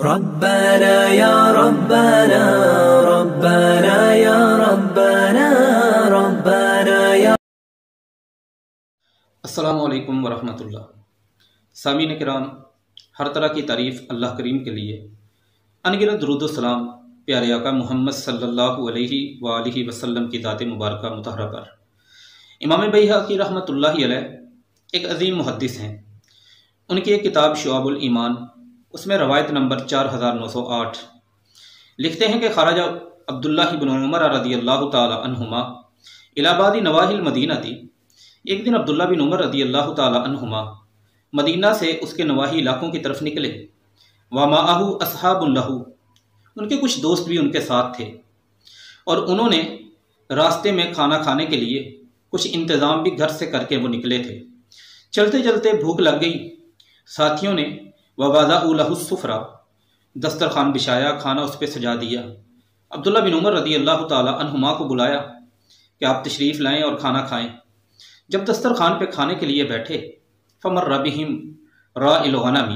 ربنا یا ربنا ربنا یا ربنا ربنا یا السلام علیکم ورحمۃ اللہ۔ سامعین کرام، ہر طرح کی تعریف اللہ کریم کے لیے، انگنت درود و سلام پیارے آقا محمد صلی اللہ علیہ وآلہ وسلم کی ذات مبارکہ مطہرہ پر۔ امام بیہقی رحمۃ اللہ علیہ ایک عظیم محدث ہیں۔ ان کی ایک کتاب شعب الایمان، اس میں روایت نمبر 4908 لکھتے ہیں کہ خرج عبداللہ بن عمر رضی اللہ تعالی عنہما الی بعض نواحی المدینہ تھی۔ ایک دن عبداللہ بن عمر رضی اللہ تعالی عنہما مدینہ سے اس کے نواحی علاقوں کی طرف نکلے۔ ومعہ اصحاب لہ، ان کے کچھ دوست بھی ان کے ساتھ تھے، اور انہوں نے راستے میں کھانا کھانے کے لیے کچھ انتظام بھی گھر سے کر کے وہ نکلے تھے۔ چلتے چلتے بھوک لگ گئی، ساتھیوں نے وَوَضَعُوا لَهُ السُّفْرَةَ، دسترخوان بچھایا، کھانا اس پہ سجا دیا۔ عبداللہ بن عمر رضی اللہ تعالی عنہما کو بلایا کہ آپ تشریف لائیں اور کھانا کھائیں۔ جب دسترخوان پہ کھانے کے لیے بیٹھے، فَمَرَّ بِهِمْ رَاعِي الْغَنَمِ،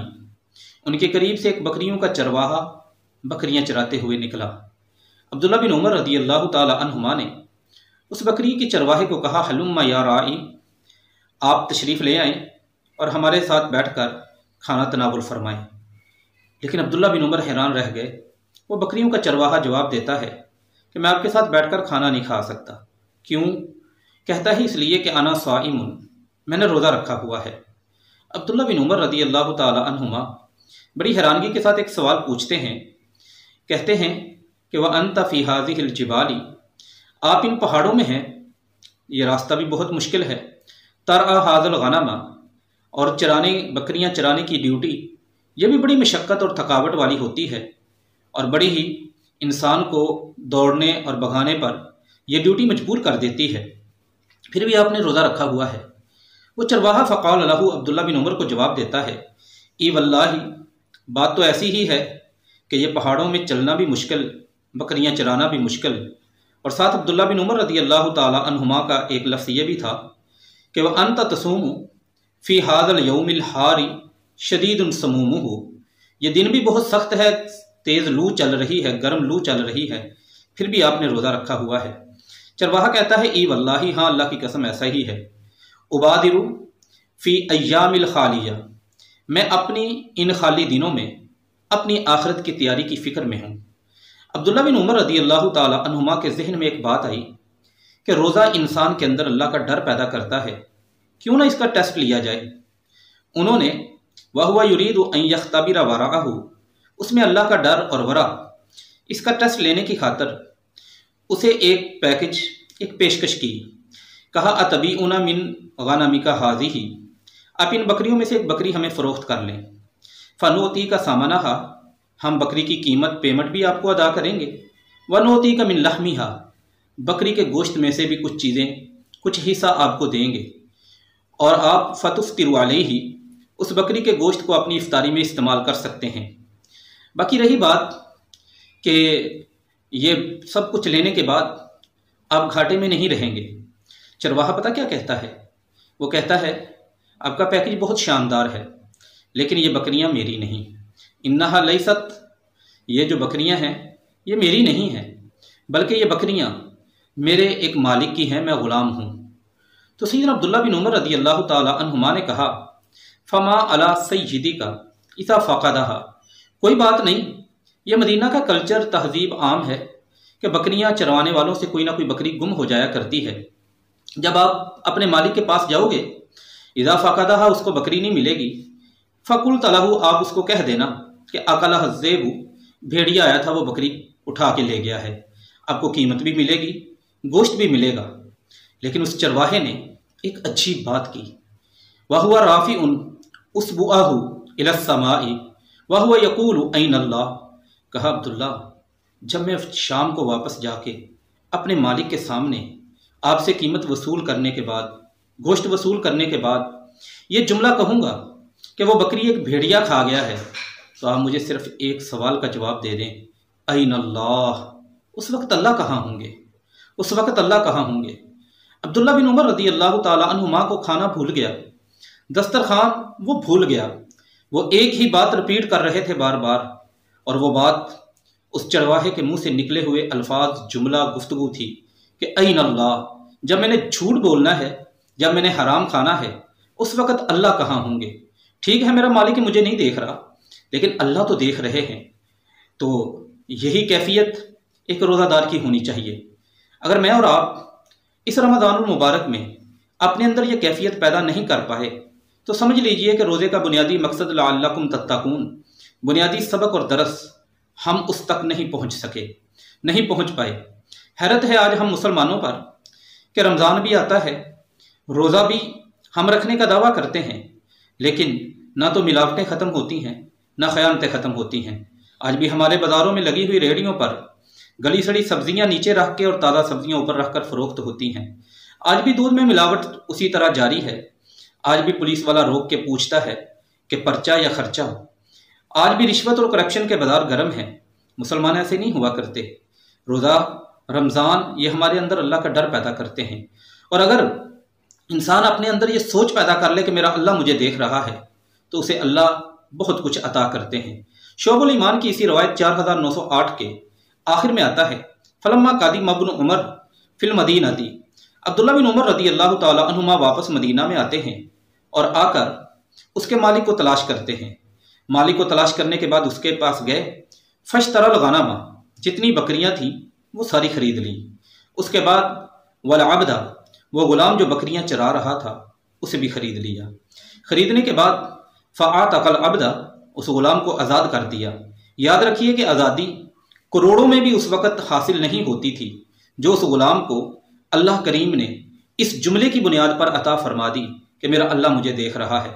ان کے قریب سے ایک بکریوں کا چرواہا بکریاں چراتے ہوئے نکلا۔ عبداللہ بن عمر رضی اللہ تعالی عنہما نے اس بکری کے چرواہے کو کہا، حلم یا راعی، آپ تشریف لے آئیں اور ہمارے ساتھ بیٹھ کر کھانا تناول فرمائیں۔ لیکن عبداللہ بن عمر حیران رہ گئے۔ وہ بکریوں کا چرواہا جواب دیتا ہے کہ میں آپ کے ساتھ بیٹھ کر کھانا نہیں کھا سکتا۔ کیوں؟ کہتا ہے اس لیے کہ انا صائم، میں نے روزہ رکھا ہوا ہے۔ عبداللہ بن عمر رضی اللہ تعالی عنہما بڑی حیرانگی کے ساتھ ایک سوال پوچھتے ہیں، کہتے ہیں کہ وَأَنْتَ فِي هَذِهِ الْجِبَالِ، آپ ان پہاڑوں میں ہیں، یہ راستہ بھی بہت مشکل ہے۔ تَرْعَى هَذَا الْغَنَمَ، اور بکریاں چرانے کی ڈیوٹی یہ بھی بڑی مشقت اور تھکاوٹ والی ہوتی ہے، اور بڑی ہی انسان کو دوڑنے اور بھگانے پر یہ ڈیوٹی مجبور کر دیتی ہے، پھر بھی آپ نے روزہ رکھا ہوا ہے۔ وہ چرواہا فقال لہ، عبداللہ بن عمر کو جواب دیتا ہے، ای واللہ، بات تو ایسی ہی ہے کہ یہ پہاڑوں میں چلنا بھی مشکل، بکریاں چرانا بھی مشکل۔ اور ساتھ عبداللہ بن عمر رضی اللہ تعالی عنہما کا ایک لفظ یہ بھی تھا کہ وَأَنْتَ تَصُومُ فی هذا اليوم الحار شدید سمومہ، یہ دن بھی بہت سخت ہے، تیز لو چل رہی ہے، گرم لو چل رہی ہے، پھر بھی آپ نے روزہ رکھا ہوا ہے۔ چرواہا کہتا ہے، ای واللہ، ہاں اللہ کی قسم ایسا ہی ہے۔ ابادر فی ایام الخالیہ، میں اپنی ان خالی دنوں میں اپنی آخرت کی تیاری کی فکر میں ہوں۔ عبداللہ بن عمر رضی اللہ تعالی عنہما کے ذہن میں ایک بات آئی کہ روزہ انسان کے اندر اللہ کا ڈر پیدا کرتا ہے، کیوں نہ اس کا ٹیسٹ لیا جائے۔ انہوں نے وَهُوَ يُرِيدُ أَن يَخْتَبِرَ وَرَعَهُ، اس میں اللہ کا ڈر اور ورع، اس کا ٹیسٹ لینے کی خاطر اسے ایک پیکج، ایک پیشکش کی۔ کہا، أَتَبِيعُنَ مِنْ غَنَمِكَ هَذِهِ، آپ ان بکریوں میں سے ایک بکری ہمیں فروخت کر لیں۔ فَنُؤْتِيكَ ثَمَنَهَا، ہم بکری کی قیمت پیمنٹ بھی آپ کو ادا کریں گے۔ وَنُؤْتِيكَ مِنْ لَحْمِهَا، بکری کے گوشت میں سے بھی کچھ چیزیں، کچھ حصہ آپ کو دیں گے، اور آپ فَتُفْطِرُ عَلَيْهِ، اس بکری کے گوشت کو اپنی افطاری میں استعمال کر سکتے ہیں۔ باقی رہی بات کہ یہ سب کچھ لینے کے بعد آپ گھاٹے میں نہیں رہیں گے۔ چرواہا پتہ کیا کہتا ہے؟ وہ کہتا ہے، آپ کا پیکج بہت شاندار ہے، لیکن یہ بکریاں میری نہیں۔ انہا لیست، یہ جو بکریاں ہیں یہ میری نہیں ہیں، بلکہ یہ بکریاں میرے ایک مالک کی ہیں، میں غلام ہوں۔ تو سیدنا عبداللہ بن عمر رضی اللہ تعالی عنہما نے کہا، فما علی سیدک اذا فقدہا، کوئی بات نہیں، یہ مدینہ کا کلچر، تہذیب عام ہے کہ بکریاں چروانے والوں سے کوئی نہ کوئی بکری گم ہو جایا کرتی ہے۔ جب آپ اپنے مالک کے پاس جاؤ گے، اذا فقدہا، اس کو بکری نہیں ملے گی، فقلت لہ، آپ اس کو کہہ دینا کہ اکلہ الذئب، بھیڑیا آیا تھا، وہ بکری اٹھا کے لے گیا ہے، آپ کو قیمت بھی ملے گی، گوشت بھی ملے گا۔ لیکن اس چرواہے نے ایک عجیب بات کی، وَهُوَ رَافِعٌ أُصْبُعَهُ إِلَى السَّمَاءِ وَهُوَ يَقُولُ أَيْنَ اللَّهُ، کہا عبداللہ، جب میں شام کو واپس جا کے اپنے مالک کے سامنے آپ سے قیمت وصول کرنے کے بعد، گوشت وصول کرنے کے بعد یہ جملہ کہوں گا کہ وہ بکری ایک بھیڑیا کھا گیا ہے، تو آپ مجھے صرف ایک سوال کا جواب دے دیں، أَيْنَ اللَّهُ، اس وقت اللہ کہاں ہوں گے؟ اس وقت اللہ کہاں ہوں گے؟ عبداللہ بن عمر رضی اللہ تعالی عنہما کو کھانا بھول گیا، دسترخوان وہ بھول گیا، وہ ایک ہی بات رپیٹ کر رہے تھے بار بار، اور وہ بات اس چرواہے کے منہ سے نکلے ہوئے الفاظ، جملہ، گفتگو تھی کہ این اللہ، جب میں نے جھوٹ بولنا ہے، جب میں نے حرام کھانا ہے، اس وقت اللہ کہاں ہوں گے؟ ٹھیک ہے میرا مالک مجھے نہیں دیکھ رہا، لیکن اللہ تو دیکھ رہے ہیں۔ تو یہی کیفیت ایک روزہ دار کی ہونی چاہیے۔ اگر میں اور آپ اس رمضان المبارک میں اپنے اندر یہ کیفیت پیدا نہیں کر پائے تو سمجھ لیجئے کہ روزے کا بنیادی مقصد لعلکم تتقون، بنیادی سبق اور درس ہم اس تک نہیں پہنچ سکے، نہیں پہنچ پائے۔ حیرت ہے آج ہم مسلمانوں پر کہ رمضان بھی آتا ہے، روزہ بھی ہم رکھنے کا دعویٰ کرتے ہیں، لیکن نہ تو ملاوٹیں ختم ہوتی ہیں، نہ خیانتیں ختم ہوتی ہیں۔ آج بھی ہمارے بازاروں میں لگی ہوئی ریہڑیوں پر گلی سڑی سبزیاں نیچے رکھ کے اور تازہ سبزیاں اوپر رکھ کر فروخت ہوتی ہیں۔ آج بھی دودھ میں ملاوٹ اسی طرح جاری ہے۔ آج بھی پولیس والا روک کے پوچھتا ہے کہ پرچہ یا خرچہ۔ آج بھی رشوت اور کرپشن کے بازار گرم ہیں۔ مسلمان ایسے نہیں ہوا کرتے۔ روزہ، رمضان یہ ہمارے اندر اللہ کا ڈر پیدا کرتے ہیں، اور اگر انسان اپنے اندر یہ سوچ پیدا کر لے کہ میرا اللہ مجھے دیکھ رہا ہے تو اسے اللہ بہت کچھ عطا کرتے ہیں۔ شعب الایمان کی اسی روایت 4908 کے آخر میں آتا ہے، فلما قادم ابن عمر فی المدینہ دی، عبداللہ بن عمر رضی اللہ تعالی عنہما واپس مدینہ میں آتے ہیں اور آ کر اس کے مالک کو تلاش کرتے ہیں۔ مالک کو تلاش کرنے کے بعد اس کے پاس گئے، فاشتری الغنم، جتنی بکریاں تھیں وہ ساری خرید لیں۔ اس کے بعد والعبد، وہ غلام جو بکریاں چرا رہا تھا اسے بھی خرید لیا۔ خریدنے کے بعد فاعتق العبد، اس غلام کو آزاد کر دیا۔ یاد رکھیے کہ آزادی کروڑوں میں بھی اس وقت حاصل نہیں ہوتی تھی جو اس غلام کو اللہ کریم نے اس جملے کی بنیاد پر عطا فرما دی کہ میرا اللہ مجھے دیکھ رہا ہے۔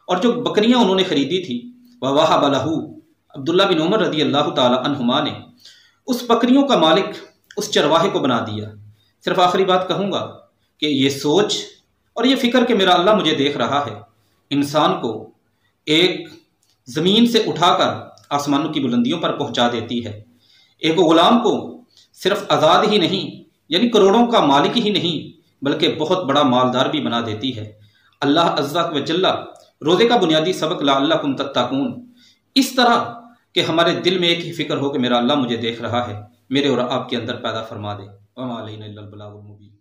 اور جو بکریاں انہوں نے خریدی تھی، وَوَهَبَ لَهُ، عبداللہ بن عمر رضی اللہ تعالی عنہما نے اس بکریوں کا مالک اس چرواہے کو بنا دیا۔ صرف آخری بات کہوں گا کہ یہ سوچ اور یہ فکر کہ میرا اللہ مجھے دیکھ رہا ہے انسان کو ایک زمین سے اٹھا کر آسمانوں کی بلندیوں پر پہنچا دیتی ہے۔ ایک غلام کو صرف آزاد ہی نہیں، یعنی کروڑوں کا مالک ہی نہیں، بلکہ بہت بڑا مالدار بھی بنا دیتی ہے۔ اللہ عز و جل روزے کا بنیادی سبق لعلکم تتقون اس طرح کہ ہمارے دل میں ایک ہی فکر ہو کہ میرا اللہ مجھے دیکھ رہا ہے، میرے اور آپ کے اندر پیدا فرما دے۔ وما علینا الا البلاغ المبین۔